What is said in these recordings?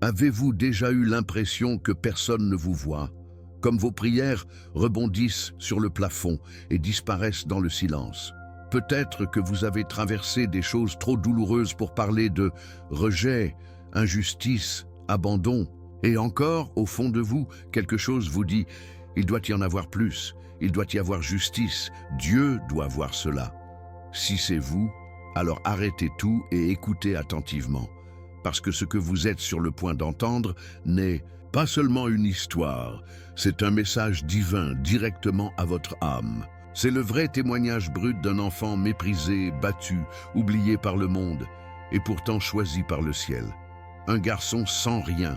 Avez-vous déjà eu l'impression que personne ne vous voit, comme vos prières rebondissent sur le plafond et disparaissent dans le silence? Peut-être que vous avez traversé des choses trop douloureuses pour parler de rejet, injustice, abandon. Et encore, au fond de vous, quelque chose vous dit « il doit y en avoir plus, il doit y avoir justice, Dieu doit voir cela ». Si c'est vous, alors arrêtez tout et écoutez attentivement. Parce que ce que vous êtes sur le point d'entendre n'est pas seulement une histoire, c'est un message divin directement à votre âme. C'est le vrai témoignage brut d'un enfant méprisé, battu, oublié par le monde, et pourtant choisi par le ciel. Un garçon sans rien,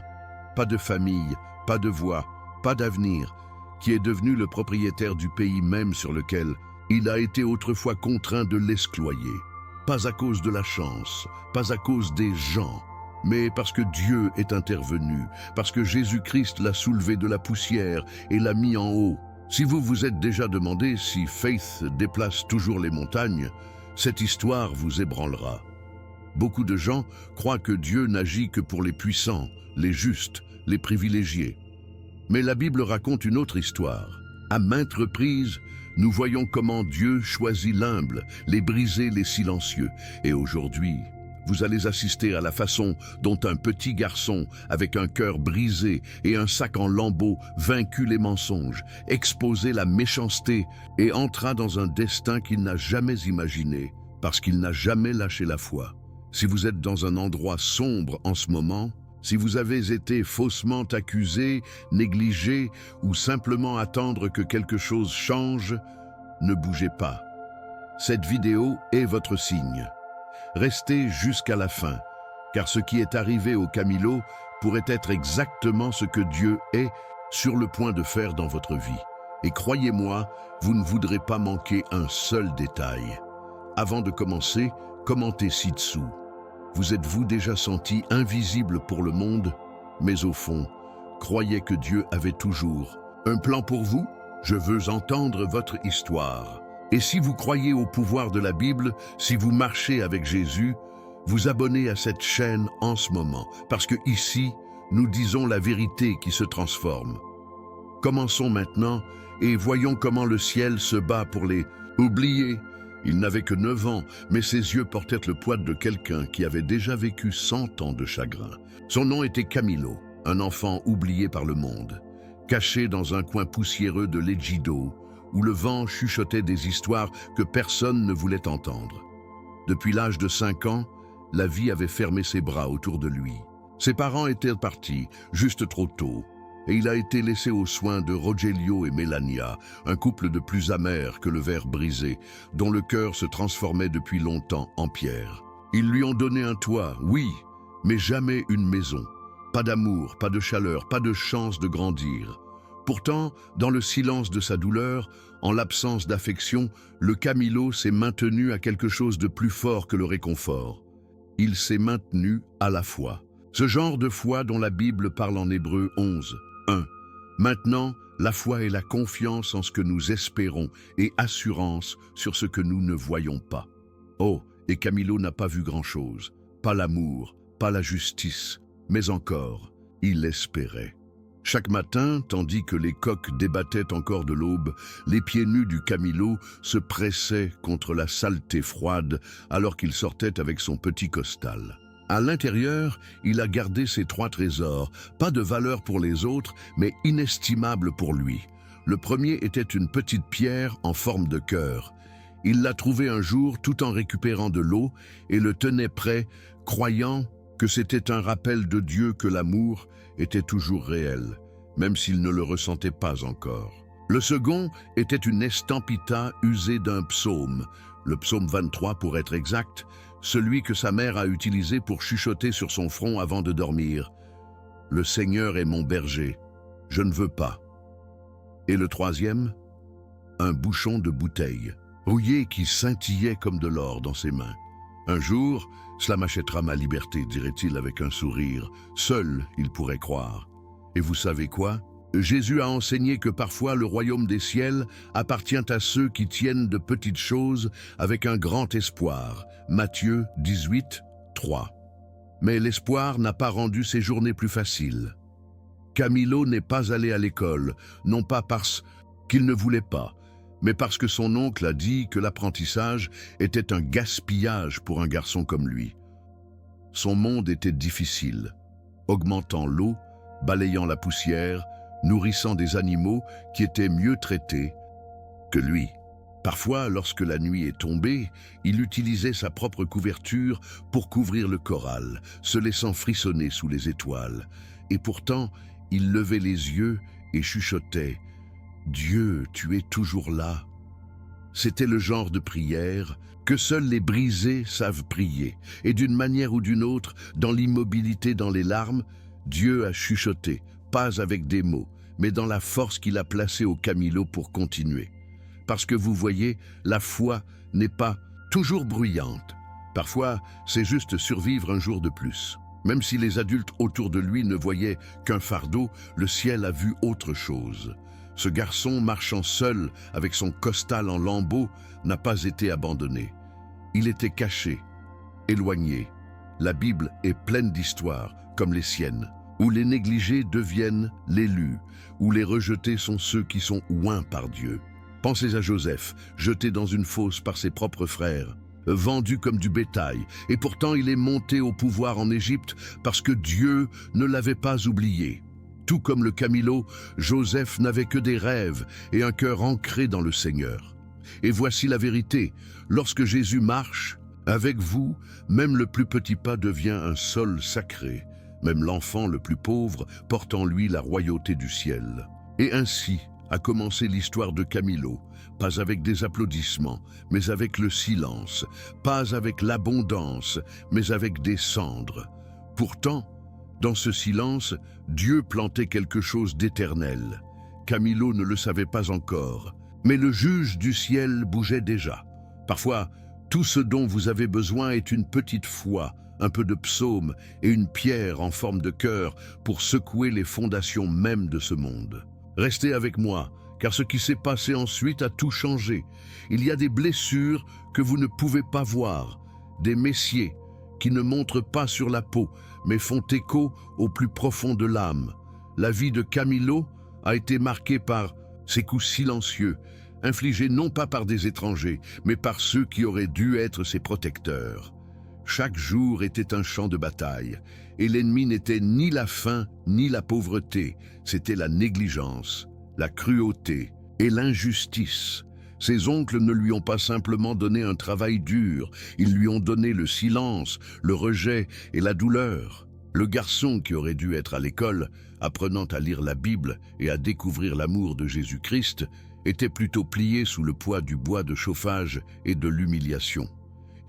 pas de famille, pas de voix, pas d'avenir, qui est devenu le propriétaire du pays même sur lequel il a été autrefois contraint de l'exploiter. Pas à cause de la chance, pas à cause des gens, mais parce que Dieu est intervenu, parce que Jésus-Christ l'a soulevé de la poussière et l'a mis en haut. Si vous vous êtes déjà demandé si Faith déplace toujours les montagnes, cette histoire vous ébranlera. Beaucoup de gens croient que Dieu n'agit que pour les puissants, les justes, les privilégiés. Mais la Bible raconte une autre histoire. À maintes reprises, nous voyons comment Dieu choisit l'humble, les brisés, les silencieux. Et aujourd'hui, vous allez assister à la façon dont un petit garçon, avec un cœur brisé et un sac en lambeaux, vaincut les mensonges, exposé la méchanceté et entra dans un destin qu'il n'a jamais imaginé, parce qu'il n'a jamais lâché la foi. Si vous êtes dans un endroit sombre en ce moment, si vous avez été faussement accusé, négligé ou simplement attendre que quelque chose change, ne bougez pas. Cette vidéo est votre signe. Restez jusqu'à la fin, car ce qui est arrivé au Camilo pourrait être exactement ce que Dieu est sur le point de faire dans votre vie. Et croyez-moi, vous ne voudrez pas manquer un seul détail. Avant de commencer, commentez ci-dessous. Vous êtes-vous déjà senti invisible pour le monde, mais au fond, croyez que Dieu avait toujours un plan pour vous? Je veux entendre votre histoire. Et si vous croyez au pouvoir de la Bible, si vous marchez avec Jésus, vous abonnez à cette chaîne en ce moment, parce que ici, nous disons la vérité qui se transforme. Commençons maintenant et voyons comment le ciel se bat pour les oubliés. Il n'avait que 9 ans, mais ses yeux portaient le poids de quelqu'un qui avait déjà vécu 100 ans de chagrin. Son nom était Camilo, un enfant oublié par le monde, caché dans un coin poussiéreux de l'Ejido, où le vent chuchotait des histoires que personne ne voulait entendre. Depuis l'âge de 5 ans, la vie avait fermé ses bras autour de lui. Ses parents étaient partis, juste trop tôt, et il a été laissé aux soins de Rogelio et Melania, un couple de plus amer que le verre brisé, dont le cœur se transformait depuis longtemps en pierre. Ils lui ont donné un toit, oui, mais jamais une maison. Pas d'amour, pas de chaleur, pas de chance de grandir. Pourtant, dans le silence de sa douleur, en l'absence d'affection, le Camilo s'est maintenu à quelque chose de plus fort que le réconfort. Il s'est maintenu à la foi. Ce genre de foi dont la Bible parle en Hébreux 11, 1. Maintenant, la foi est la confiance en ce que nous espérons et assurance sur ce que nous ne voyons pas. Oh, et Camilo n'a pas vu grand-chose. Pas l'amour, pas la justice, mais encore, il espérait. Chaque matin, tandis que les coqs débattaient encore de l'aube, les pieds nus du Camilo se pressaient contre la saleté froide alors qu'il sortait avec son petit costal. À l'intérieur, il a gardé ses 3 trésors, pas de valeur pour les autres, mais inestimables pour lui. Le premier était une petite pierre en forme de cœur. Il l'a trouvé un jour tout en récupérant de l'eau et le tenait prêt, croyant que c'était un rappel de Dieu que l'amour était toujours réel, même s'il ne le ressentait pas encore. Le second était une estampita usée d'un psaume, le psaume 23 pour être exact, celui que sa mère a utilisé pour chuchoter sur son front avant de dormir. « Le Seigneur est mon berger, je ne veux pas. » Et le troisième, un bouchon de bouteille, rouillé qui scintillait comme de l'or dans ses mains. Un jour, cela m'achètera ma liberté, dirait-il avec un sourire. Seul, il pourrait croire. Et vous savez quoi? Jésus a enseigné que parfois le royaume des ciels appartient à ceux qui tiennent de petites choses avec un grand espoir. Matthieu 18, 3. Mais l'espoir n'a pas rendu ses journées plus faciles. Camilo n'est pas allé à l'école, non pas parce qu'il ne voulait pas, mais parce que son oncle a dit que l'apprentissage était un gaspillage pour un garçon comme lui. Son monde était difficile, augmentant l'eau, balayant la poussière, nourrissant des animaux qui étaient mieux traités que lui. Parfois, lorsque la nuit est tombée, il utilisait sa propre couverture pour couvrir le corral, se laissant frissonner sous les étoiles. Et pourtant, il levait les yeux et chuchotait « Dieu, tu es toujours là ». C'était le genre de prière que seuls les brisés savent prier. Et d'une manière ou d'une autre, dans l'immobilité, dans les larmes, Dieu a chuchoté, pas avec des mots, mais dans la force qu'il a placée au Camilo pour continuer. Parce que vous voyez, la foi n'est pas toujours bruyante. Parfois, c'est juste survivre un jour de plus. Même si les adultes autour de lui ne voyaient qu'un fardeau, le ciel a vu autre chose. Ce garçon, marchant seul avec son costal en lambeaux, n'a pas été abandonné. Il était caché, éloigné. La Bible est pleine d'histoires, comme les siennes, où les négligés deviennent l'élus, où les rejetés sont ceux qui sont oints par Dieu. Pensez à Joseph, jeté dans une fosse par ses propres frères, vendu comme du bétail, et pourtant il est monté au pouvoir en Égypte parce que Dieu ne l'avait pas oublié. Tout comme le Camilo, Joseph n'avait que des rêves et un cœur ancré dans le Seigneur. Et voici la vérité, lorsque Jésus marche, avec vous, même le plus petit pas devient un sol sacré, même l'enfant le plus pauvre porte en lui la royauté du ciel. Et ainsi a commencé l'histoire de Camilo, pas avec des applaudissements, mais avec le silence, pas avec l'abondance, mais avec des cendres. Pourtant, dans ce silence, Dieu plantait quelque chose d'éternel. Camilo ne le savait pas encore, mais le juge du ciel bougeait déjà. Parfois, tout ce dont vous avez besoin est une petite foi, un peu de psaume et une pierre en forme de cœur pour secouer les fondations mêmes de ce monde. Restez avec moi, car ce qui s'est passé ensuite a tout changé. Il y a des blessures que vous ne pouvez pas voir, des messiers qui ne montrent pas sur la peau, mais font écho au plus profond de l'âme. La vie de Camilo a été marquée par ces coups silencieux, infligés non pas par des étrangers, mais par ceux qui auraient dû être ses protecteurs. Chaque jour était un champ de bataille, et l'ennemi n'était ni la faim ni la pauvreté, c'était la négligence, la cruauté et l'injustice. Ses oncles ne lui ont pas simplement donné un travail dur, ils lui ont donné le silence, le rejet et la douleur. Le garçon qui aurait dû être à l'école, apprenant à lire la Bible et à découvrir l'amour de Jésus-Christ, était plutôt plié sous le poids du bois de chauffage et de l'humiliation.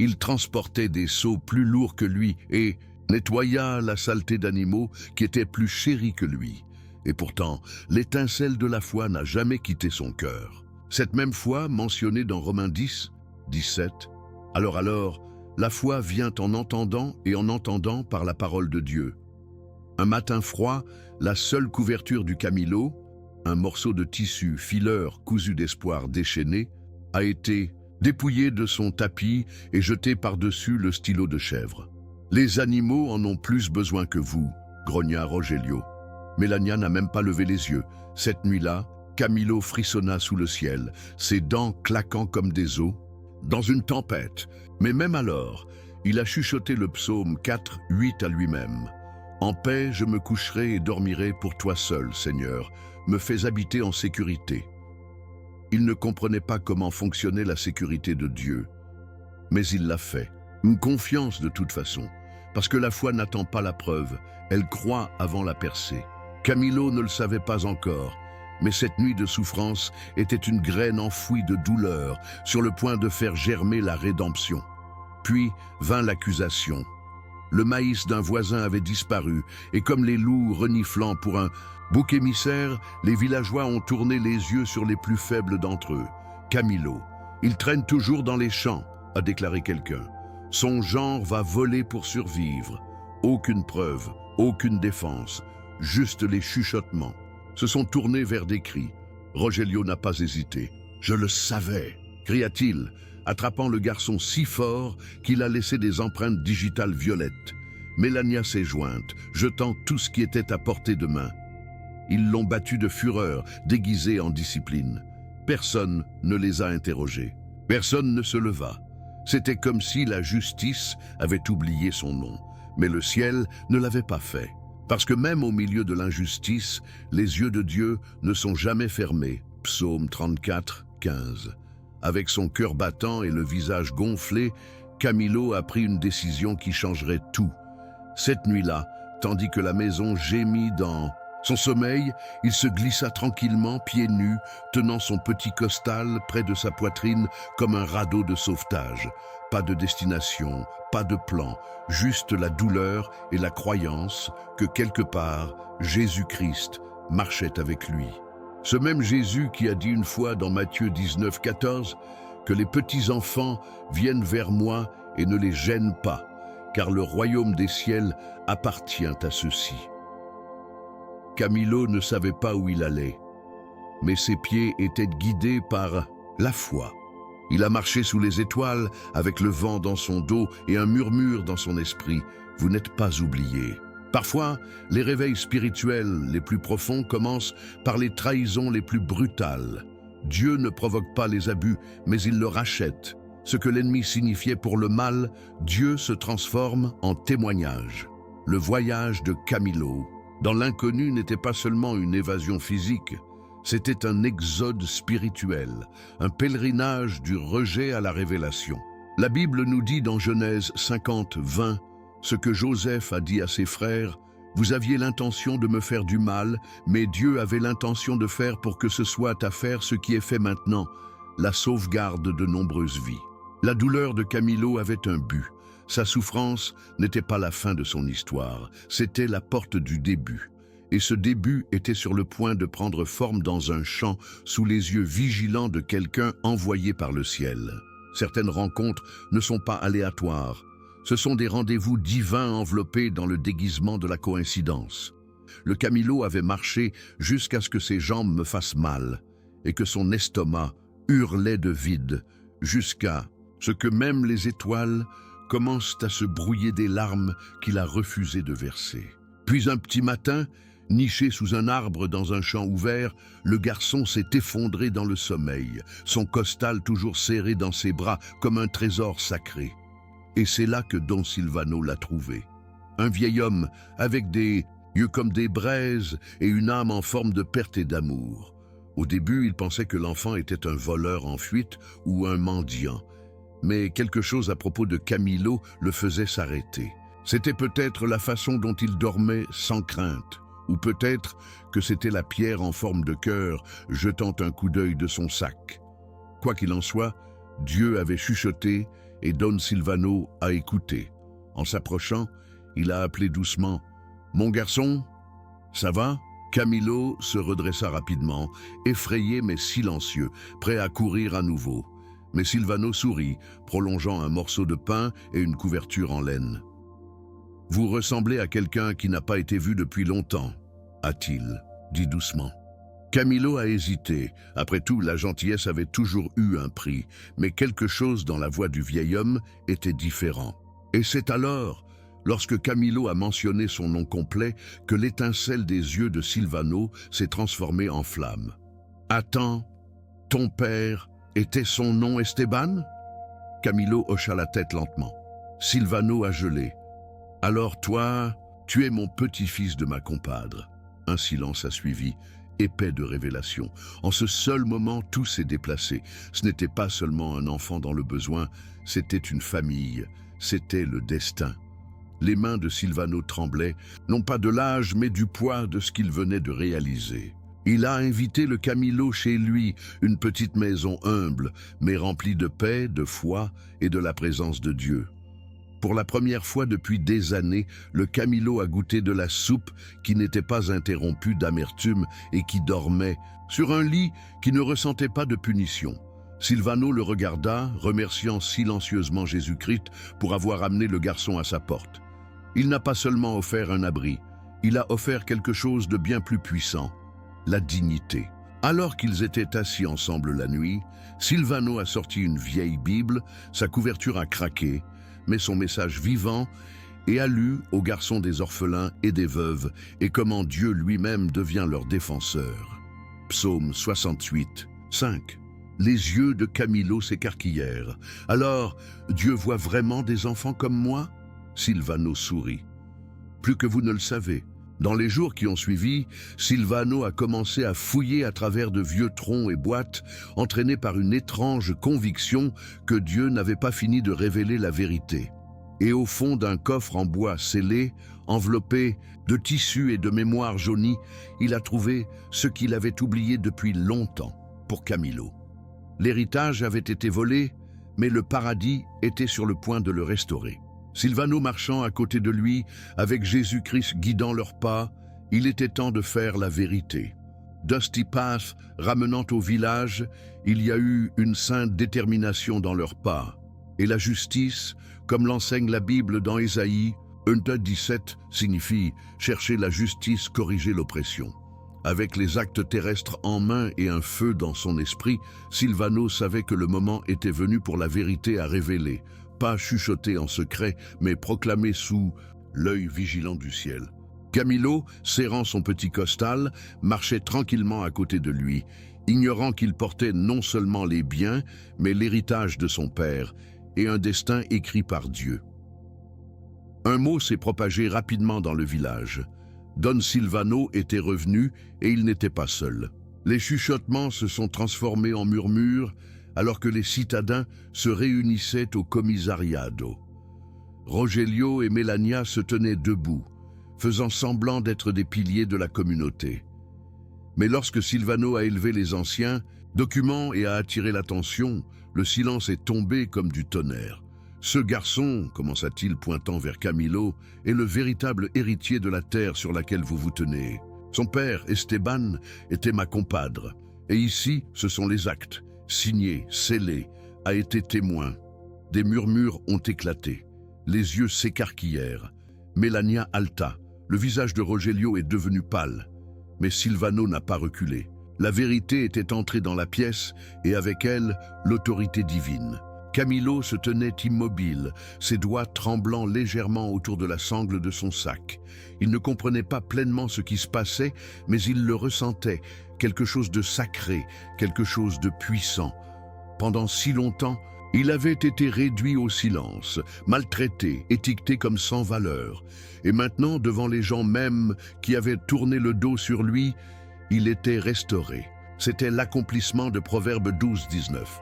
Il transportait des seaux plus lourds que lui et nettoya la saleté d'animaux qui étaient plus chéris que lui. Et pourtant, l'étincelle de la foi n'a jamais quitté son cœur. Cette même foi, mentionnée dans Romains 10, 17, « Alors, la foi vient en entendant et en entendant par la parole de Dieu. » Un matin froid, la seule couverture du Camilo, un morceau de tissu fileur cousu d'espoir déchaîné, a été dépouillé de son tapis et jeté par-dessus le stylo de chèvre. « Les animaux en ont plus besoin que vous », grogna Rogelio. Mélania n'a même pas levé les yeux. Cette nuit-là, Camilo frissonna sous le ciel, ses dents claquant comme des os, dans une tempête. Mais même alors, il a chuchoté le psaume 4, 8 à lui-même. « En paix, je me coucherai et dormirai pour toi seul, Seigneur. Me fais habiter en sécurité. » Il ne comprenait pas comment fonctionnait la sécurité de Dieu, mais il l'a fait. Une confiance de toute façon, parce que la foi n'attend pas la preuve, elle croit avant la percée. Camilo ne le savait pas encore, mais cette nuit de souffrance était une graine enfouie de douleur, sur le point de faire germer la rédemption. Puis vint l'accusation. Le maïs d'un voisin avait disparu, et comme les loups reniflant pour un bouc émissaire, les villageois ont tourné les yeux sur les plus faibles d'entre eux. Camilo, il traîne toujours dans les champs, a déclaré quelqu'un. Son genre va voler pour survivre. Aucune preuve, aucune défense, juste les chuchotements. Se sont tournés vers des cris. Rogelio n'a pas hésité. « Je le savais !» cria-t-il, attrapant le garçon si fort qu'il a laissé des empreintes digitales violettes. Mélania s'est jointe, jetant tout ce qui était à portée de main. Ils l'ont battu de fureur, déguisé en discipline. Personne ne les a interrogés. Personne ne se leva. C'était comme si la justice avait oublié son nom. Mais le ciel ne l'avait pas fait. Parce que même au milieu de l'injustice, les yeux de Dieu ne sont jamais fermés. Psaume 34, 15. Avec son cœur battant et le visage gonflé, Camilo a pris une décision qui changerait tout. Cette nuit-là, tandis que la maison gémit dans son sommeil, il se glissa tranquillement, pieds nus, tenant son petit costal près de sa poitrine comme un radeau de sauvetage. Pas de destination, pas de plan, juste la douleur et la croyance que quelque part, Jésus-Christ marchait avec lui. Ce même Jésus qui a dit une fois dans Matthieu 19, 14, que les petits-enfants viennent vers moi et ne les gênent pas, car le royaume des ciels appartient à ceux-ci. Camilo ne savait pas où il allait, mais ses pieds étaient guidés par la foi. Il a marché sous les étoiles avec le vent dans son dos et un murmure dans son esprit. Vous n'êtes pas oubliés. Parfois, les réveils spirituels les plus profonds commencent par les trahisons les plus brutales. Dieu ne provoque pas les abus, mais il le rachète. Ce que l'ennemi signifiait pour le mal, Dieu se transforme en témoignage. Le voyage de Camilo dans l'inconnu n'était pas seulement une évasion physique, c'était un exode spirituel, un pèlerinage du rejet à la révélation. La Bible nous dit dans Genèse 50, 20, ce que Joseph a dit à ses frères, « Vous aviez l'intention de me faire du mal, mais Dieu avait l'intention de faire pour que ce soit à faire ce qui est fait maintenant, la sauvegarde de nombreuses vies. » La douleur de Camilo avait un but. Sa souffrance n'était pas la fin de son histoire, c'était la porte du début. Et ce début était sur le point de prendre forme dans un champ, sous les yeux vigilants de quelqu'un envoyé par le ciel. Certaines rencontres ne sont pas aléatoires. Ce sont des rendez-vous divins enveloppés dans le déguisement de la coïncidence. Le Camilo avait marché jusqu'à ce que ses jambes me fassent mal, et que son estomac hurlait de vide, jusqu'à ce que même les étoiles commencent à se brouiller des larmes qu'il a refusé de verser. Puis un petit matin, niché sous un arbre dans un champ ouvert, le garçon s'est effondré dans le sommeil, son costal toujours serré dans ses bras comme un trésor sacré. Et c'est là que Don Silvano l'a trouvé. Un vieil homme avec des yeux comme des braises et une âme en forme de perte et d'amour. Au début, il pensait que l'enfant était un voleur en fuite ou un mendiant. Mais quelque chose à propos de Camilo le faisait s'arrêter. C'était peut-être la façon dont il dormait sans crainte, ou peut-être que c'était la pierre en forme de cœur jetant un coup d'œil de son sac. Quoi qu'il en soit, Dieu avait chuchoté et Don Silvano a écouté. En s'approchant, il a appelé doucement « Mon garçon, ça va ?» Camilo se redressa rapidement, effrayé mais silencieux, prêt à courir à nouveau. Mais Silvano sourit, prolongeant un morceau de pain et une couverture en laine. « Vous ressemblez à quelqu'un qui n'a pas été vu depuis longtemps, a-t-il dit doucement. Camilo a hésité. Après tout, la gentillesse avait toujours eu un prix, mais quelque chose dans la voix du vieil homme était différent. Et c'est alors, lorsque Camilo a mentionné son nom complet, que l'étincelle des yeux de Silvano s'est transformée en flamme. « Attends, ton père était son nom Esteban ?» Camilo hocha la tête lentement. Silvano a gelé. « Alors toi, tu es mon petit-fils de ma compadre. » Un silence a suivi, épais de révélation. En ce seul moment, tout s'est déplacé. Ce n'était pas seulement un enfant dans le besoin, c'était une famille, c'était le destin. Les mains de Silvano tremblaient, non pas de l'âge, mais du poids de ce qu'il venait de réaliser. Il a invité le Camilo chez lui, une petite maison humble, mais remplie de paix, de foi et de la présence de Dieu. Pour la première fois depuis des années, le Camilo a goûté de la soupe qui n'était pas interrompue d'amertume et qui dormait sur un lit qui ne ressentait pas de punition. Silvano le regarda, remerciant silencieusement Jésus-Christ pour avoir amené le garçon à sa porte. Il n'a pas seulement offert un abri, il a offert quelque chose de bien plus puissant, la dignité. Alors qu'ils étaient assis ensemble la nuit, Silvano a sorti une vieille Bible, sa couverture a craqué, mais son message vivant et a lu aux garçons des orphelins et des veuves, et comment Dieu lui-même devient leur défenseur. Psaume 68, 5. Les yeux de Camilo s'écarquillèrent. « Alors, Dieu voit vraiment des enfants comme moi ?» Silvano sourit. « Plus que vous ne le savez. » Dans les jours qui ont suivi, Silvano a commencé à fouiller à travers de vieux troncs et boîtes, entraîné par une étrange conviction que Dieu n'avait pas fini de révéler la vérité. Et au fond d'un coffre en bois scellé, enveloppé de tissus et de mémoires jaunies, il a trouvé ce qu'il avait oublié depuis longtemps pour Camilo. L'héritage avait été volé, mais le paradis était sur le point de le restaurer. Silvano marchant à côté de lui, avec Jésus-Christ guidant leurs pas, il était temps de faire la vérité. Dusty Path ramenant au village, il y a eu une sainte détermination dans leurs pas. Et la justice, comme l'enseigne la Bible dans Ésaïe, 1:17 signifie chercher la justice, corriger l'oppression. Avec les actes terrestres en main et un feu dans son esprit, Silvano savait que le moment était venu pour la vérité à révéler, pas chuchoter en secret, mais proclamer sous l'œil vigilant du ciel. Camilo, serrant son petit costal, marchait tranquillement à côté de lui, ignorant qu'il portait non seulement les biens, mais l'héritage de son père et un destin écrit par Dieu. Un mot s'est propagé rapidement dans le village. Don Silvano était revenu et il n'était pas seul. Les chuchotements se sont transformés en murmures alors que les citadins se réunissaient au commissariado. Rogelio et Melania se tenaient debout, faisant semblant d'être des piliers de la communauté. Mais lorsque Silvano a élevé les anciens documents et a attiré l'attention, le silence est tombé comme du tonnerre. Ce garçon, commença-t-il pointant vers Camilo, est le véritable héritier de la terre sur laquelle vous vous tenez. Son père, Esteban, était ma compadre. Et ici, ce sont les actes, signés, scellés, a été témoin. Des murmures ont éclaté. Les yeux s'écarquillèrent. Melania halta. Le visage de Rogelio est devenu pâle. Mais Silvano n'a pas reculé. La vérité était entrée dans la pièce et avec elle, l'autorité divine. Camilo se tenait immobile, ses doigts tremblant légèrement autour de la sangle de son sac. Il ne comprenait pas pleinement ce qui se passait, mais il le ressentait, quelque chose de sacré, quelque chose de puissant. Pendant si longtemps, il avait été réduit au silence, maltraité, étiqueté comme sans valeur. Et maintenant, devant les gens même qui avaient tourné le dos sur lui, il était restauré. C'était l'accomplissement de Proverbe 12:19.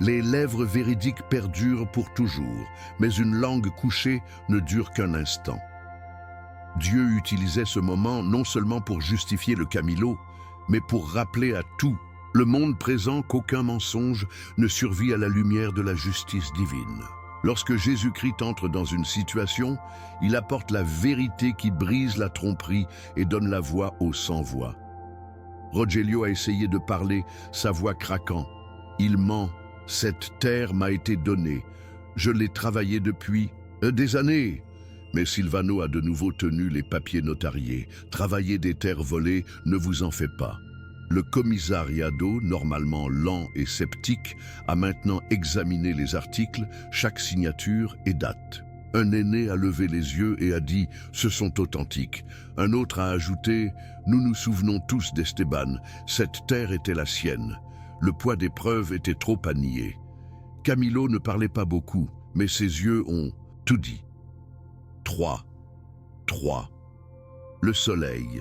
Les lèvres véridiques perdurent pour toujours, mais une langue couchée ne dure qu'un instant. Dieu utilisait ce moment non seulement pour justifier le Camilo, mais pour rappeler à tout le monde présent qu'aucun mensonge ne survit à la lumière de la justice divine. Lorsque Jésus-Christ entre dans une situation, il apporte la vérité qui brise la tromperie et donne la voix aux sans-voix. Rogelio a essayé de parler, sa voix craquant. Il ment. Cette terre m'a été donnée. Je l'ai travaillée depuis des années. Mais Silvano a de nouveau tenu les papiers notariés. Travailler des terres volées, ne vous en fait pas. Le commissariado, normalement lent et sceptique, a maintenant examiné les articles, chaque signature et date. Un aîné a levé les yeux et a dit « Ce sont authentiques ». Un autre a ajouté « Nous nous souvenons tous d'Esteban, cette terre était la sienne ». Le poids des preuves était trop à nier. Camilo ne parlait pas beaucoup, mais ses yeux ont tout dit. 3. Le soleil,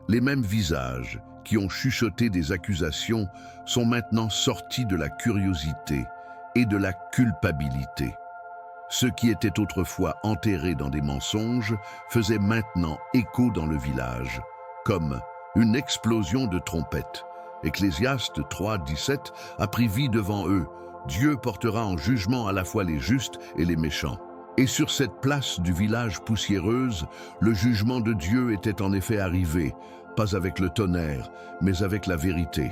les mêmes visages qui ont chuchoté des accusations sont maintenant sortis de la curiosité et de la culpabilité. Ce qui était autrefois enterré dans des mensonges faisait maintenant écho dans le village, comme une explosion de trompettes. Ecclésiaste 3:17 a pris vie devant eux. Dieu portera en jugement à la fois les justes et les méchants. Et sur cette place du village poussiéreuse, le jugement de Dieu était en effet arrivé, pas avec le tonnerre, mais avec la vérité.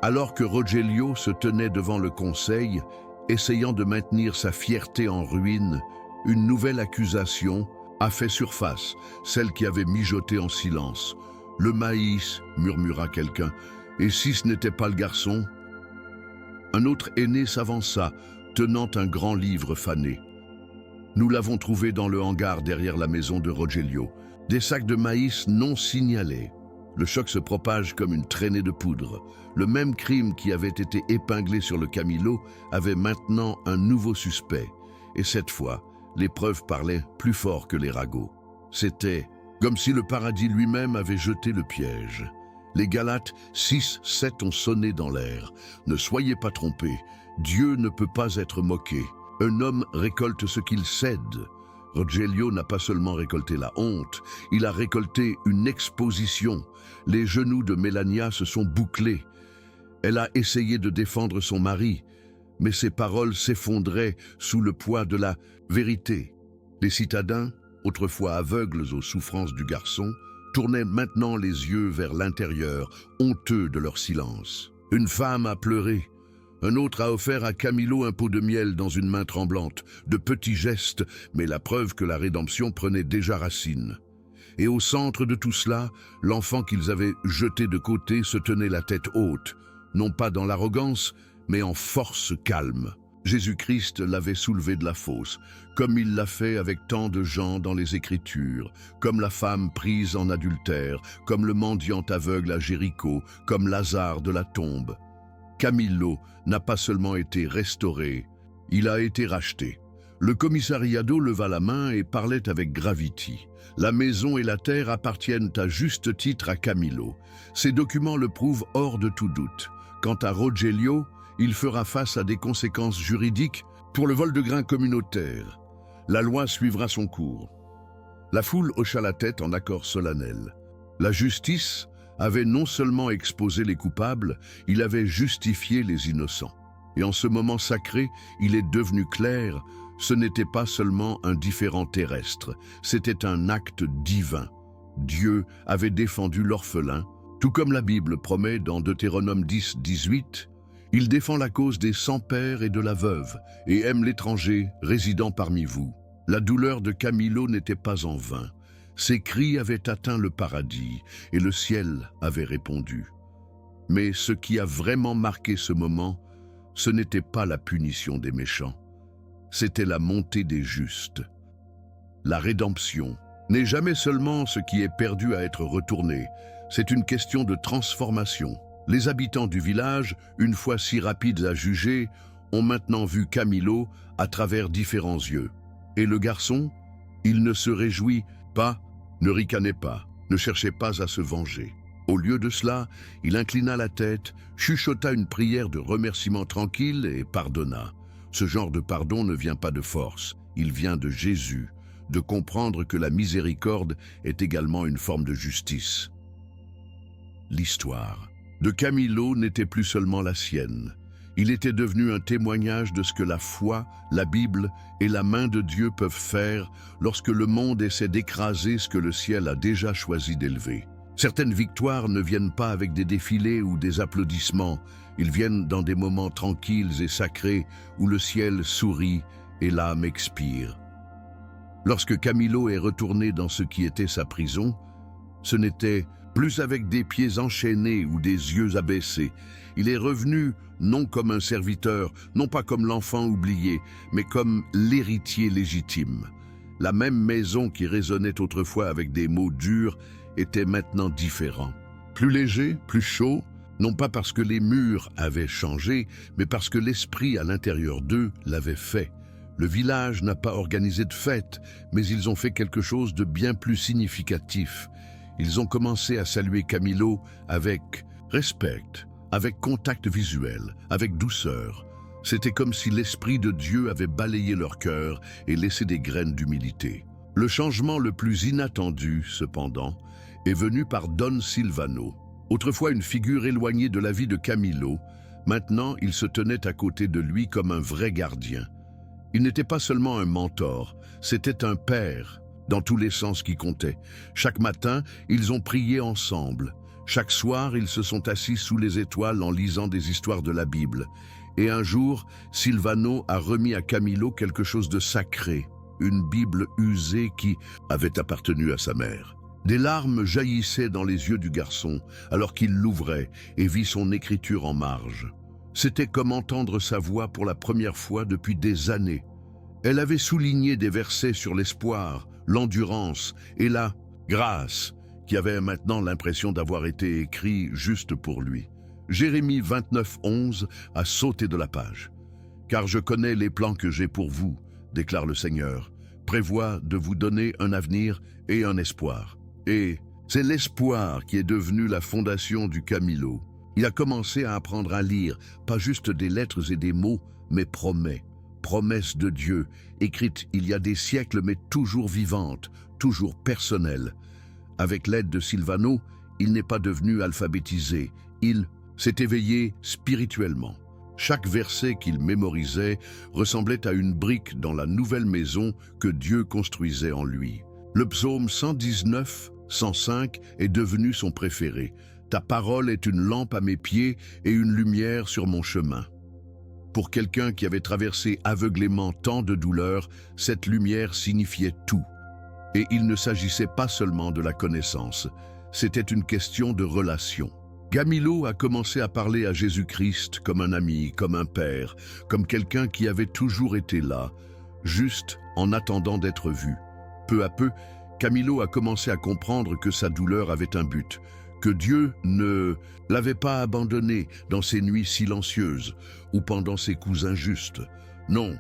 Alors que Rogelio se tenait devant le conseil, essayant de maintenir sa fierté en ruine, une nouvelle accusation a fait surface, celle qui avait mijoté en silence. « Le maïs », murmura quelqu'un, « et si ce n'était pas le garçon ?» Un autre aîné s'avança, tenant un grand livre fané. Nous l'avons trouvé dans le hangar derrière la maison de Rogelio. Des sacs de maïs non signalés. Le choc se propage comme une traînée de poudre. Le même crime qui avait été épinglé sur le Camilo avait maintenant un nouveau suspect. Et cette fois, les preuves parlaient plus fort que les ragots. C'était comme si le paradis lui-même avait jeté le piège. Les Galates 6-7 ont sonné dans l'air. Ne soyez pas trompés, Dieu ne peut pas être moqué. Un homme récolte ce qu'il cède. Rogelio n'a pas seulement récolté la honte, il a récolté une exposition. Les genoux de Melania se sont bouclés. Elle a essayé de défendre son mari, mais ses paroles s'effondraient sous le poids de la vérité. Les citadins, autrefois aveugles aux souffrances du garçon, tournaient maintenant les yeux vers l'intérieur, honteux de leur silence. Une femme a pleuré. Un autre a offert à Camilo un pot de miel dans une main tremblante, de petits gestes, mais la preuve que la rédemption prenait déjà racine. Et au centre de tout cela, l'enfant qu'ils avaient jeté de côté se tenait la tête haute, non pas dans l'arrogance, mais en force calme. Jésus-Christ l'avait soulevé de la fosse, comme il l'a fait avec tant de gens dans les Écritures, comme la femme prise en adultère, comme le mendiant aveugle à Jéricho, comme Lazare de la tombe. Camilo n'a pas seulement été restauré, il a été racheté. Le commissariat d'eau leva la main et parlait avec gravité. La maison et la terre appartiennent à juste titre à Camilo. Ces documents le prouvent hors de tout doute. Quant à Rogelio, il fera face à des conséquences juridiques pour le vol de grains communautaire. La loi suivra son cours. La foule hocha la tête en accord solennel. La justice avait non seulement exposé les coupables, il avait justifié les innocents. Et en ce moment sacré, il est devenu clair, ce n'était pas seulement un différend terrestre, c'était un acte divin. Dieu avait défendu l'orphelin, tout comme la Bible promet dans Deutéronome 10-18, « Il défend la cause des sans-pères et de la veuve, et aime l'étranger résidant parmi vous. » La douleur de Camilo n'était pas en vain. Ses cris avaient atteint le paradis, et le ciel avait répondu. Mais ce qui a vraiment marqué ce moment, ce n'était pas la punition des méchants, c'était la montée des justes. La rédemption n'est jamais seulement ce qui est perdu à être retourné, c'est une question de transformation. Les habitants du village, une fois si rapides à juger, ont maintenant vu Camilo à travers différents yeux. Et le garçon, il ne se réjouit pas, ne ricanait pas, ne cherchait pas à se venger. Au lieu de cela, il inclina la tête, chuchota une prière de remerciement tranquille et pardonna. Ce genre de pardon ne vient pas de force, il vient de Jésus, de comprendre que la miséricorde est également une forme de justice. L'histoire de Camilo n'était plus seulement la sienne. Il était devenu un témoignage de ce que la foi, la Bible et la main de Dieu peuvent faire lorsque le monde essaie d'écraser ce que le ciel a déjà choisi d'élever. Certaines victoires ne viennent pas avec des défilés ou des applaudissements, ils viennent dans des moments tranquilles et sacrés où le ciel sourit et l'âme expire. Lorsque Camilo est retourné dans ce qui était sa prison, ce n'était plus avec des pieds enchaînés ou des yeux abaissés. Il est revenu non comme un serviteur, non pas comme l'enfant oublié, mais comme l'héritier légitime. La même maison qui résonnait autrefois avec des mots durs était maintenant différent. Plus léger, plus chaud, non pas parce que les murs avaient changé, mais parce que l'esprit à l'intérieur d'eux l'avait fait. Le village n'a pas organisé de fête, mais ils ont fait quelque chose de bien plus significatif. Ils ont commencé à saluer Camilo avec respect, avec contact visuel, avec douceur. C'était comme si l'Esprit de Dieu avait balayé leur cœur et laissé des graines d'humilité. Le changement le plus inattendu, cependant, est venu par Don Silvano. Autrefois une figure éloignée de la vie de Camilo, maintenant il se tenait à côté de lui comme un vrai gardien. Il n'était pas seulement un mentor, c'était un père, dans tous les sens qui comptaient. Chaque matin, ils ont prié ensemble. Chaque soir, ils se sont assis sous les étoiles en lisant des histoires de la Bible. Et un jour, Silvano a remis à Camilo quelque chose de sacré, une Bible usée qui avait appartenu à sa mère. Des larmes jaillissaient dans les yeux du garçon alors qu'il l'ouvrait et vit son écriture en marge. C'était comme entendre sa voix pour la première fois depuis des années. Elle avait souligné des versets sur l'espoir, l'endurance et la grâce, qui avaient maintenant l'impression d'avoir été écrits juste pour lui. Jérémie 29:11 a sauté de la page. « Car je connais les plans que j'ai pour vous, déclare le Seigneur, prévoit de vous donner un avenir et un espoir. » Et c'est l'espoir qui est devenu la fondation du Camilo. Il a commencé à apprendre à lire, pas juste des lettres et des mots, mais promesses de Dieu, écrites il y a des siècles mais toujours vivantes, toujours personnelles. Avec l'aide de Silvano, il n'est pas devenu alphabétisé, il s'est éveillé spirituellement. Chaque verset qu'il mémorisait ressemblait à une brique dans la nouvelle maison que Dieu construisait en lui. Le psaume 119, 105 est devenu son préféré. « Ta parole est une lampe à mes pieds et une lumière sur mon chemin. » Pour quelqu'un qui avait traversé aveuglément tant de douleurs, cette lumière signifiait tout. Et il ne s'agissait pas seulement de la connaissance, c'était une question de relation. Camilo a commencé à parler à Jésus-Christ comme un ami, comme un père, comme quelqu'un qui avait toujours été là, juste en attendant d'être vu. Peu à peu, Camilo a commencé à comprendre que sa douleur avait un but, que Dieu ne l'avait pas abandonné dans ses nuits silencieuses ou pendant ses coups injustes. Non,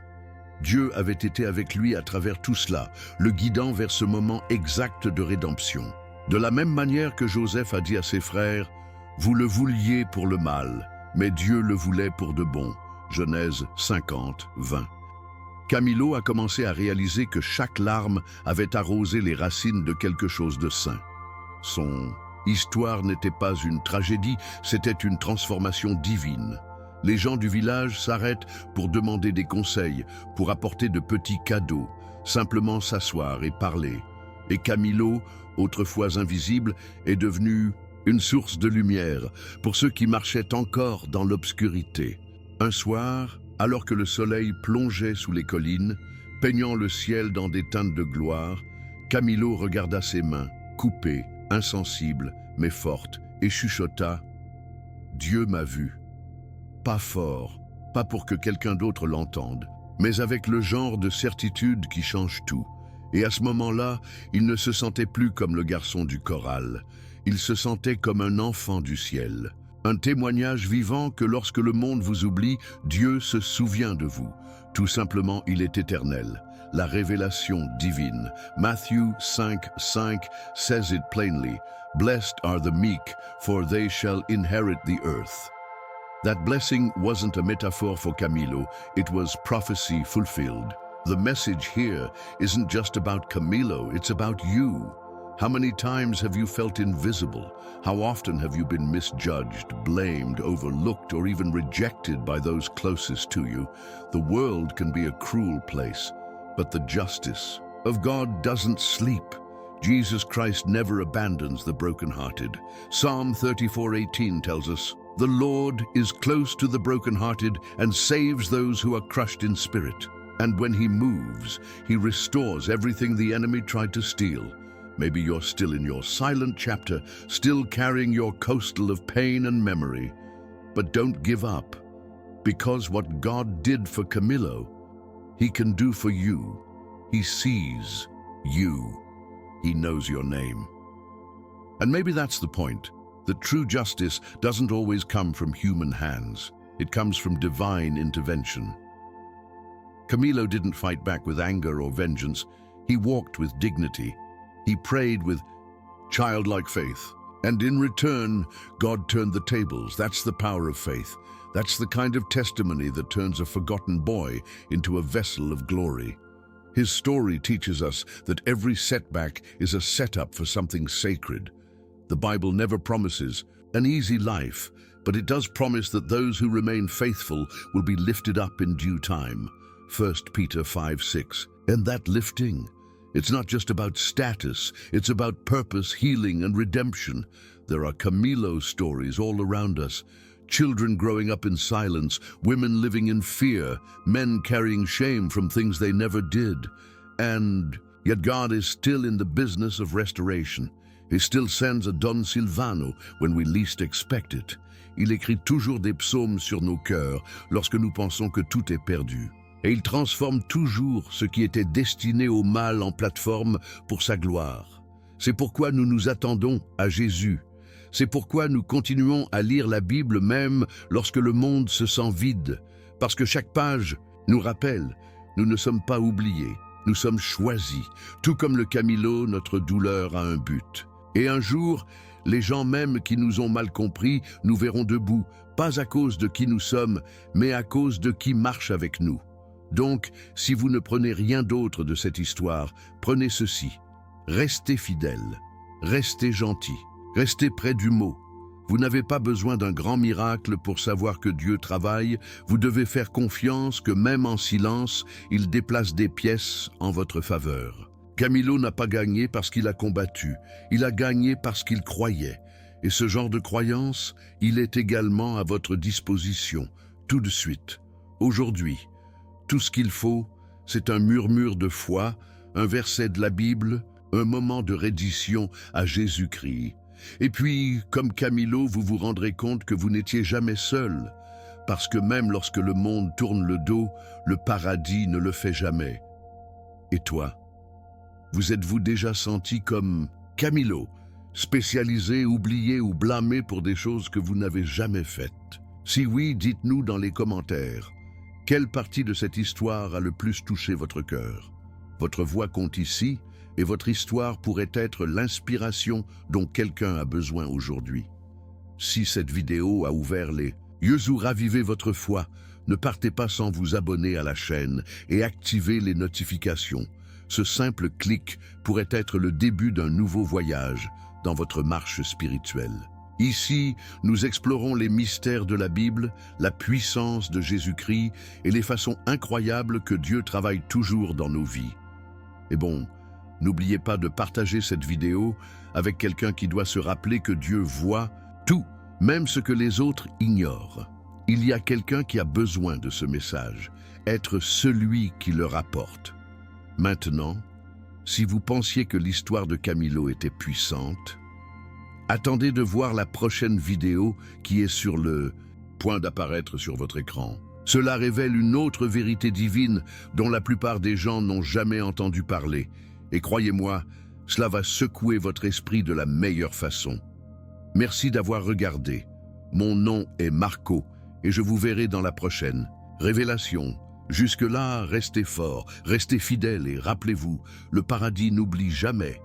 Dieu avait été avec lui à travers tout cela, le guidant vers ce moment exact de rédemption. De la même manière que Joseph a dit à ses frères, « Vous le vouliez pour le mal, mais Dieu le voulait pour de bon. » Genèse 50, 20. Camilo a commencé à réaliser que chaque larme avait arrosé les racines de quelque chose de saint. Son histoire n'était pas une tragédie, c'était une transformation divine. Les gens du village s'arrêtent pour demander des conseils, pour apporter de petits cadeaux, simplement s'asseoir et parler. Et Camilo, autrefois invisible, est devenu une source de lumière pour ceux qui marchaient encore dans l'obscurité. Un soir, alors que le soleil plongeait sous les collines, peignant le ciel dans des teintes de gloire, Camilo regarda ses mains, coupées, insensibles, mais fortes, et chuchota « Dieu m'a vu ». Pas fort, pas pour que quelqu'un d'autre l'entende, mais avec le genre de certitude qui change tout. Et à ce moment-là, il ne se sentait plus comme le garçon du choral. Il se sentait comme un enfant du ciel. Un témoignage vivant que lorsque le monde vous oublie, Dieu se souvient de vous. Tout simplement, il est éternel. La révélation divine. Matthieu 5:5 says it plainly. Blessed are the meek, for they shall inherit the earth. That blessing wasn't a metaphor for Camilo, it was prophecy fulfilled. The message here isn't just about Camilo, it's about you. How many times have you felt invisible? How often have you been misjudged, blamed, overlooked, or even rejected by those closest to you? The world can be a cruel place, but the justice of God doesn't sleep. Jesus Christ never abandons the brokenhearted. Psalm 34:18 tells us, "The Lord is close to the brokenhearted and saves those who are crushed in spirit. And when he moves, he restores everything the enemy tried to steal." Maybe you're still in your silent chapter, still carrying your coastal of pain and memory. But don't give up, because what God did for Camilo, he can do for you. He sees you. He knows your name. And maybe that's the point, that true justice doesn't always come from human hands. It comes from divine intervention. Camilo didn't fight back with anger or vengeance. He walked with dignity. He prayed with childlike faith. And in return, God turned the tables. That's the power of faith. That's the kind of testimony that turns a forgotten boy into a vessel of glory. His story teaches us that every setback is a setup for something sacred. The Bible never promises an easy life, but it does promise that those who remain faithful will be lifted up in due time. 1 Peter 5:6. And that lifting, it's not just about status, it's about purpose, healing, and redemption. There are Camilo stories all around us. Children growing up in silence, women living in fear, men carrying shame from things they never did. And yet God is still in the business of restoration. He still sends a Don Silvano when we least expect it. Il écrit toujours des psaumes sur nos cœurs lorsque nous pensons que tout est perdu. Et il transforme toujours ce qui était destiné au mal en plateforme pour sa gloire. C'est pourquoi nous nous attendons à Jésus. C'est pourquoi nous continuons à lire la Bible même lorsque le monde se sent vide. Parce que chaque page nous rappelle, nous ne sommes pas oubliés, nous sommes choisis. Tout comme le camelot, notre douleur a un but. Et un jour, les gens même qui nous ont mal compris nous verront debout, pas à cause de qui nous sommes, mais à cause de qui marche avec nous. Donc, si vous ne prenez rien d'autre de cette histoire, prenez ceci. Restez fidèles, restez gentils, restez près du mot. Vous n'avez pas besoin d'un grand miracle pour savoir que Dieu travaille, vous devez faire confiance que même en silence, il déplace des pièces en votre faveur. Camilo n'a pas gagné parce qu'il a combattu, il a gagné parce qu'il croyait. Et ce genre de croyance, il est également à votre disposition, tout de suite, aujourd'hui. Tout ce qu'il faut, c'est un murmure de foi, un verset de la Bible, un moment de reddition à Jésus-Christ. Et puis, comme Camilo, vous vous rendrez compte que vous n'étiez jamais seul, parce que même lorsque le monde tourne le dos, le paradis ne le fait jamais. Et toi, vous êtes-vous déjà senti comme Camilo, spécialisé, oublié ou blâmé pour des choses que vous n'avez jamais faites? Si oui, dites-nous dans les commentaires. Quelle partie de cette histoire a le plus touché votre cœur? Votre voix compte ici, et votre histoire pourrait être l'inspiration dont quelqu'un a besoin aujourd'hui. Si cette vidéo a ouvert les yeux ou ravivé votre foi, ne partez pas sans vous abonner à la chaîne et activer les notifications. Ce simple clic pourrait être le début d'un nouveau voyage dans votre marche spirituelle. Ici, nous explorons les mystères de la Bible, la puissance de Jésus-Christ et les façons incroyables que Dieu travaille toujours dans nos vies. Et bon, n'oubliez pas de partager cette vidéo avec quelqu'un qui doit se rappeler que Dieu voit tout, même ce que les autres ignorent. Il y a quelqu'un qui a besoin de ce message, être celui qui le rapporte. Maintenant, si vous pensiez que l'histoire de Camilo était puissante, attendez de voir la prochaine vidéo qui est sur le point d'apparaître sur votre écran. Cela révèle une autre vérité divine dont la plupart des gens n'ont jamais entendu parler. Et croyez-moi, cela va secouer votre esprit de la meilleure façon. Merci d'avoir regardé. Mon nom est Marco et je vous verrai dans la prochaine révélation. Jusque-là, restez forts, restez fidèles et rappelez-vous, le paradis n'oublie jamais.